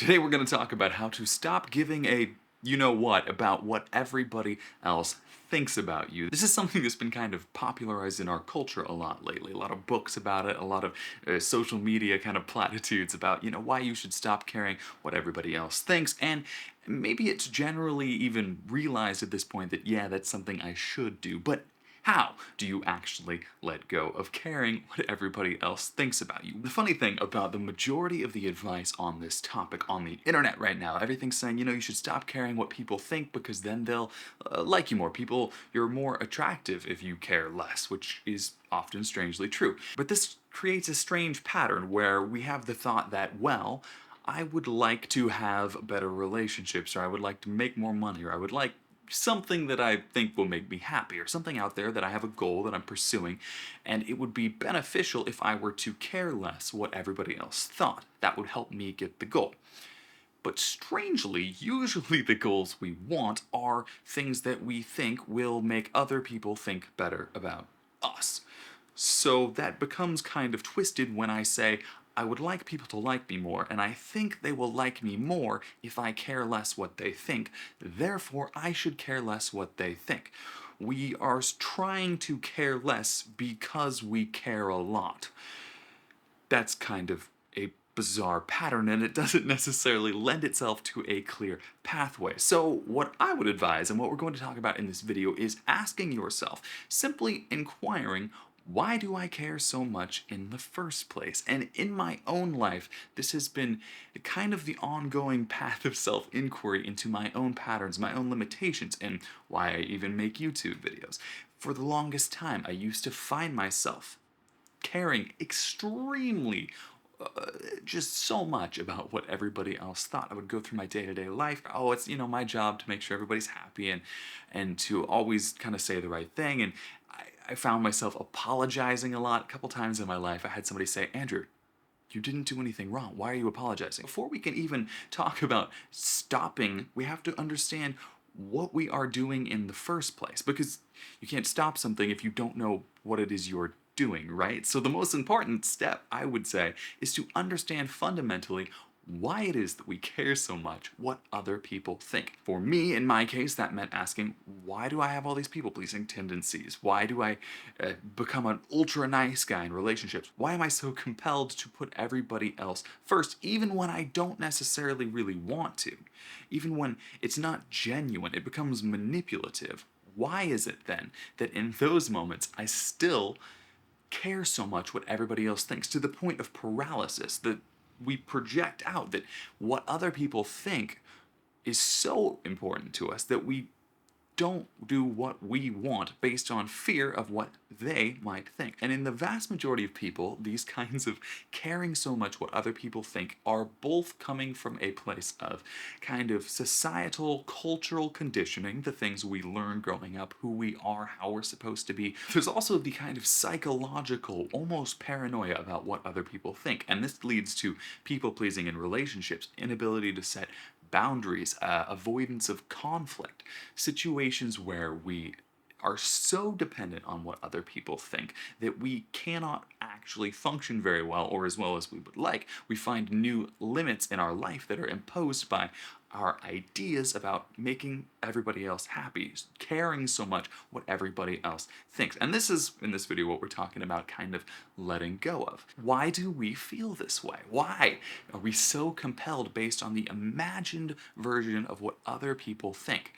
Today we're going to talk about how to stop giving a you-know-what about what everybody else thinks about you. This is something that's been kind of popularized in our culture a lot lately. A lot of books about it, a lot of social media kind of platitudes about, why you should stop caring what everybody else thinks. And maybe it's generally even realized at this point that, yeah, that's something I should do. But how do you actually let go of caring what everybody else thinks about you? The funny thing about the majority of the advice on this topic on the internet right now, everything's saying, you should stop caring what people think because then they'll like you more. You're more attractive if you care less, which is often strangely true. But this creates a strange pattern where we have the thought that, well, I would like to have better relationships, or I would like to make more money, or I would like something that I think will make me happy, or something out there that I have a goal that I'm pursuing, and it would be beneficial if I were to care less what everybody else thought. That would help me get the goal. But strangely, usually the goals we want are things that we think will make other people think better about us. So that becomes kind of twisted when I say, I would like people to like me more, and I think they will like me more if I care less what they think. Therefore, I should care less what they think. We are trying to care less because we care a lot. That's kind of a bizarre pattern, and it doesn't necessarily lend itself to a clear pathway. So what I would advise, and what we're going to talk about in this video, is asking yourself, simply inquiring, why do I care so much in the first place? And in my own life, this has been kind of the ongoing path of self-inquiry into my own patterns, my own limitations, and why I even make YouTube videos. For the longest time, I used to find myself caring extremely just so much about what everybody else thought. I would go through my day-to-day life. Oh, it's my job to make sure everybody's happy and to always kind of say the right thing. And I found myself apologizing a lot. A couple times in my life, I had somebody say, Andrew, you didn't do anything wrong. Why are you apologizing? Before we can even talk about stopping, we have to understand what we are doing in the first place, because you can't stop something if you don't know what it is you're doing, right? So the most important step, I would say, is to understand fundamentally why it is that we care so much what other people think. For me, in my case, that meant asking, why do I have all these people-pleasing tendencies? Why do I become an ultra nice guy in relationships? Why am I so compelled to put everybody else first, even when I don't necessarily really want to? Even when it's not genuine, it becomes manipulative. Why is it then that in those moments I still care so much what everybody else thinks, to the point of paralysis, that we project out that what other people think is so important to us that we don't do what we want based on fear of what they might think. And in the vast majority of people, these kinds of caring so much what other people think are both coming from a place of kind of societal, cultural conditioning, the things we learn growing up, who we are, how we're supposed to be. There's also the kind of psychological, almost paranoia about what other people think. And this leads to people-pleasing in relationships, inability to set boundaries, avoidance of conflict, situations where we are so dependent on what other people think that we cannot actually function very well, or as well as we would like. We find new limits in our life that are imposed by our ideas about making everybody else happy, caring so much what everybody else thinks. And this is, in this video, what we're talking about kind of letting go of. Why do we feel this way? Why are we so compelled based on the imagined version of what other people think?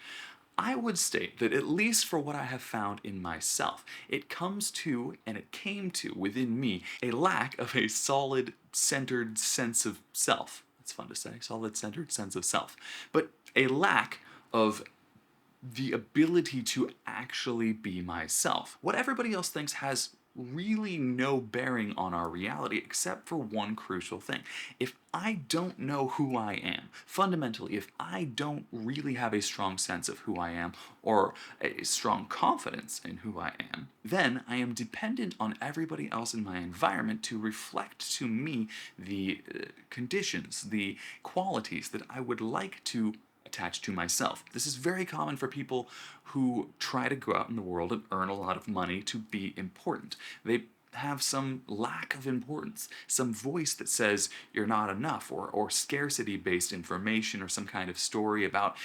I would state that, at least for what I have found in myself, it comes to, and it came to, within me, a lack of a solid, centered sense of self. That's fun to say, solid, centered sense of self. But a lack of the ability to actually be myself. What everybody else thinks has really no bearing on our reality, except for one crucial thing. If I don't know who I am, fundamentally, if I don't really have a strong sense of who I am, or a strong confidence in who I am, then I am dependent on everybody else in my environment to reflect to me the conditions, the qualities that I would like to attached to myself. This is very common for people who try to go out in the world and earn a lot of money to be important. They have some lack of importance, some voice that says you're not enough, or scarcity based information, or some kind of story about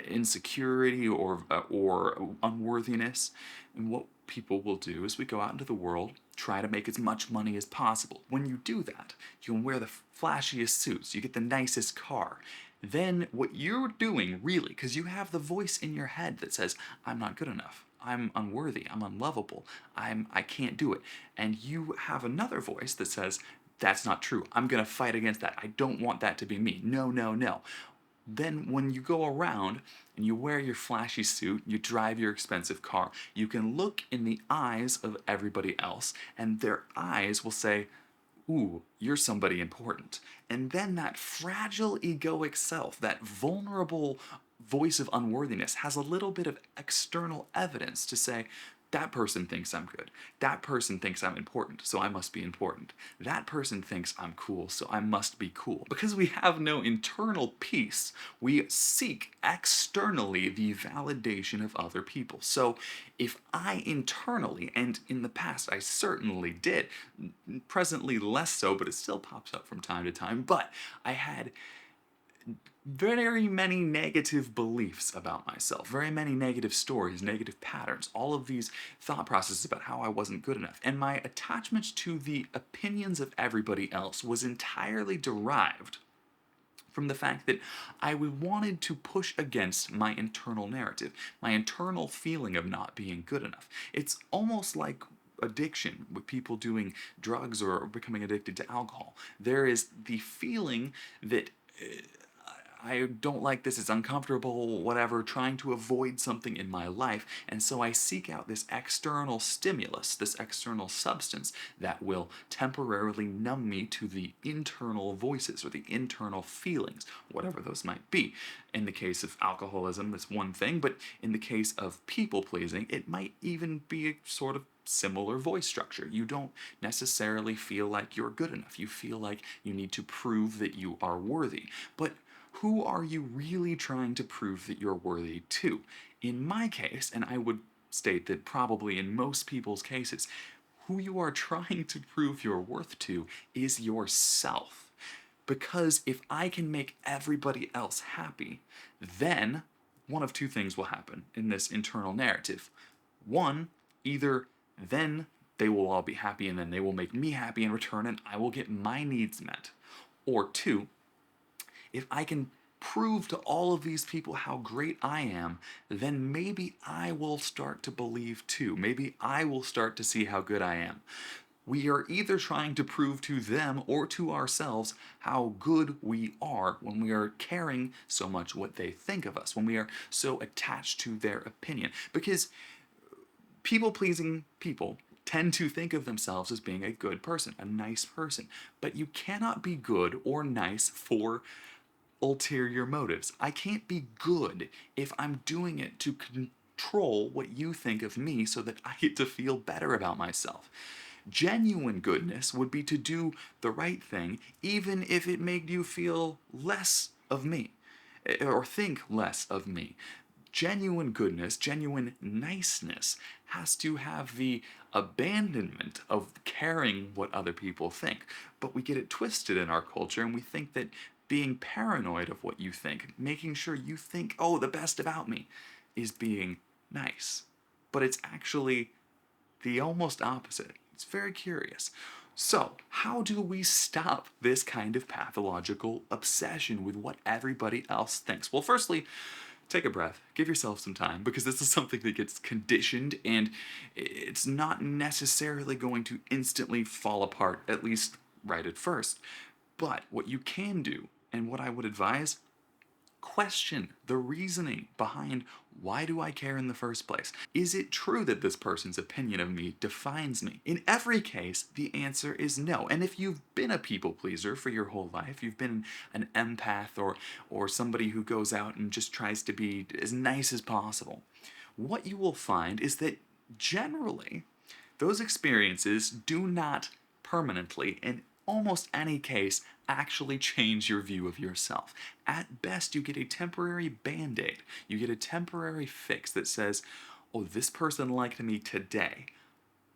insecurity or unworthiness. And what people will do is we go out into the world, try to make as much money as possible. When you do that, you can wear the flashiest suits, you get the nicest car. Then what you're doing, really, because you have the voice in your head that says, I'm not good enough, I'm unworthy, I'm unlovable, I can't do it. And you have another voice that says, that's not true. I'm going to fight against that. I don't want that to be me. No, no, no. Then when you go around and you wear your flashy suit, you drive your expensive car, you can look in the eyes of everybody else, and their eyes will say, ooh, you're somebody important. And then that fragile egoic self, that vulnerable voice of unworthiness, has a little bit of external evidence to say, that person thinks I'm good. That person thinks I'm important, so I must be important. That person thinks I'm cool, so I must be cool. Because we have no internal peace, we seek externally the validation of other people. So if I internally, and in the past I certainly did, presently less so, but it still pops up from time to time, but I had very many negative beliefs about myself, very many negative stories, negative patterns, all of these thought processes about how I wasn't good enough. And my attachment to the opinions of everybody else was entirely derived from the fact that I wanted to push against my internal narrative, my internal feeling of not being good enough. It's almost like addiction with people doing drugs or becoming addicted to alcohol. There is the feeling that I don't like this, it's uncomfortable, whatever, trying to avoid something in my life, and so I seek out this external stimulus, this external substance that will temporarily numb me to the internal voices or the internal feelings, whatever those might be. In the case of alcoholism, that's one thing, but in the case of people pleasing, it might even be a sort of similar voice structure. You don't necessarily feel like you're good enough. You feel like you need to prove that you are worthy. But who are you really trying to prove that you're worthy to? In my case, and I would state that probably in most people's cases, who you are trying to prove your worth to is yourself. Because if I can make everybody else happy, then one of two things will happen in this internal narrative. One, either then they will all be happy and then they will make me happy in return and I will get my needs met. Or two, if I can prove to all of these people how great I am, then maybe I will start to believe too. Maybe I will start to see how good I am. We are either trying to prove to them or to ourselves how good we are when we are caring so much what they think of us, when we are so attached to their opinion. Because people-pleasing people tend to think of themselves as being a good person, a nice person. But you cannot be good or nice for ulterior motives. I can't be good if I'm doing it to control what you think of me so that I get to feel better about myself. Genuine goodness would be to do the right thing even if it made you feel less of me or think less of me. Genuine goodness, genuine niceness has to have the abandonment of caring what other people think. But we get it twisted in our culture and we think that being paranoid of what you think, making sure you think, oh, the best about me, is being nice. But it's actually the almost opposite. It's very curious. So, how do we stop this kind of pathological obsession with what everybody else thinks? Well, firstly, take a breath, give yourself some time, because this is something that gets conditioned and it's not necessarily going to instantly fall apart, at least right at first. But what you can do, and what I would advise, question the reasoning behind why do I care in the first place? Is it true that this person's opinion of me defines me? In every case, the answer is no. And if you've been a people pleaser for your whole life, you've been an empath or somebody who goes out and just tries to be as nice as possible, what you will find is that generally those experiences do not permanently, in almost any case, actually change your view of yourself. At best, you get a temporary band-aid. You get a temporary fix that says, oh, this person liked me today,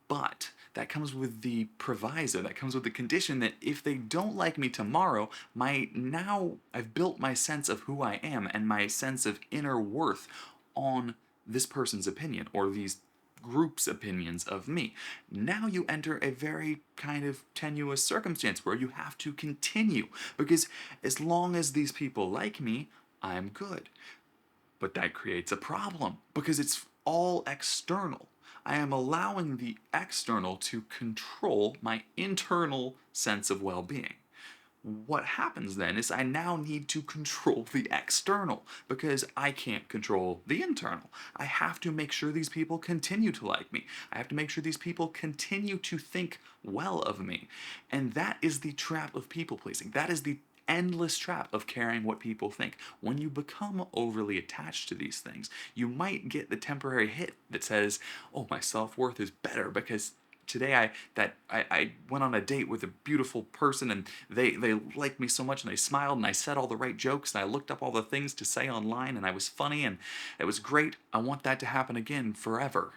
But that comes with the proviso, that comes with the condition that if they don't like me tomorrow, I've built my sense of who I am and my sense of inner worth on this person's opinion or these group's opinions of me. Now you enter a very kind of tenuous circumstance where you have to continue, because as long as these people like me, I'm good. But that creates a problem because it's all external. I am allowing the external to control my internal sense of well-being. What happens then is I now need to control the external because I can't control the internal. I have to make sure these people continue to like me. I have to make sure these people continue to think well of me. And that is the trap of people pleasing. That is the endless trap of caring what people think. When you become overly attached to these things, you might get the temporary hit that says, oh, my self-worth is better because today I went on a date with a beautiful person and they liked me so much and they smiled and I said all the right jokes and I looked up all the things to say online and I was funny and it was great. I want that to happen again forever.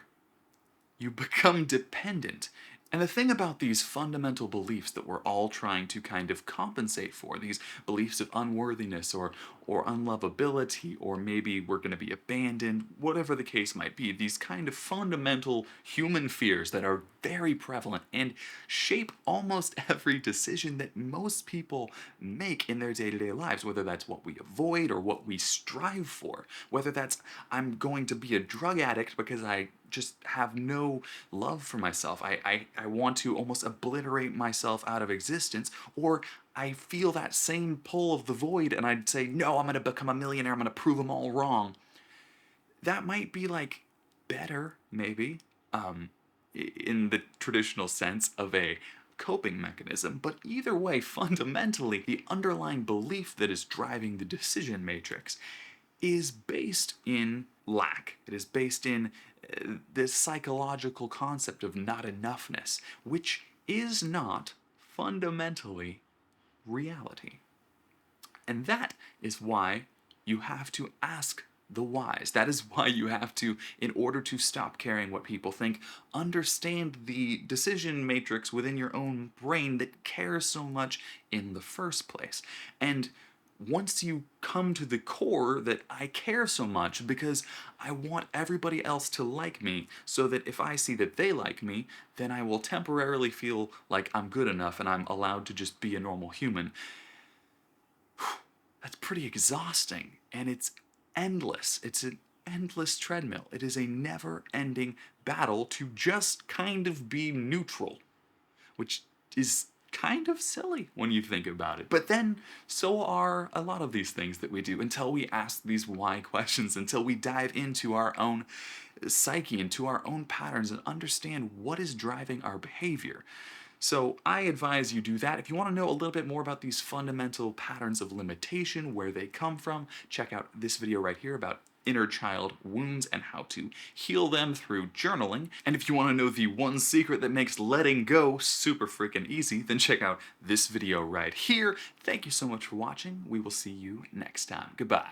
You become dependent. And the thing about these fundamental beliefs that we're all trying to kind of compensate for, these beliefs of unworthiness or unlovability, or maybe we're going to be abandoned, whatever the case might be, these kind of fundamental human fears that are very prevalent and shape almost every decision that most people make in their day-to-day lives, whether that's what we avoid or what we strive for, whether that's I'm going to be a drug addict because I just have no love for myself. I want to almost obliterate myself out of existence, or I feel that same pull of the void and I'd say, no, I'm going to become a millionaire, I'm going to prove them all wrong. That might be like better, maybe, in the traditional sense of a coping mechanism, but either way, fundamentally, the underlying belief that is driving the decision matrix is based in lack. It is based in this psychological concept of not enoughness, which is not fundamentally reality. And that is why you have to ask the whys. That is why you have to, in order to stop caring what people think, understand the decision matrix within your own brain that cares so much in the first place. And once you come to the core that I care so much because I want everybody else to like me, so that if I see that they like me, then I will temporarily feel like I'm good enough and I'm allowed to just be a normal human. That's pretty exhausting, and it's endless. It's an endless treadmill. It is a never-ending battle to just kind of be neutral, which is kind of silly when you think about it. But then, so are a lot of these things that we do until we ask these why questions, until we dive into our own psyche, into our own patterns, and understand what is driving our behavior. So I advise you do that. If you want to know a little bit more about these fundamental patterns of limitation, where they come from, check out this video right here about inner child wounds and how to heal them through journaling. And if you want to know the one secret that makes letting go super freaking easy, then check out this video right here. Thank you so much for watching. We will see you next time. Goodbye.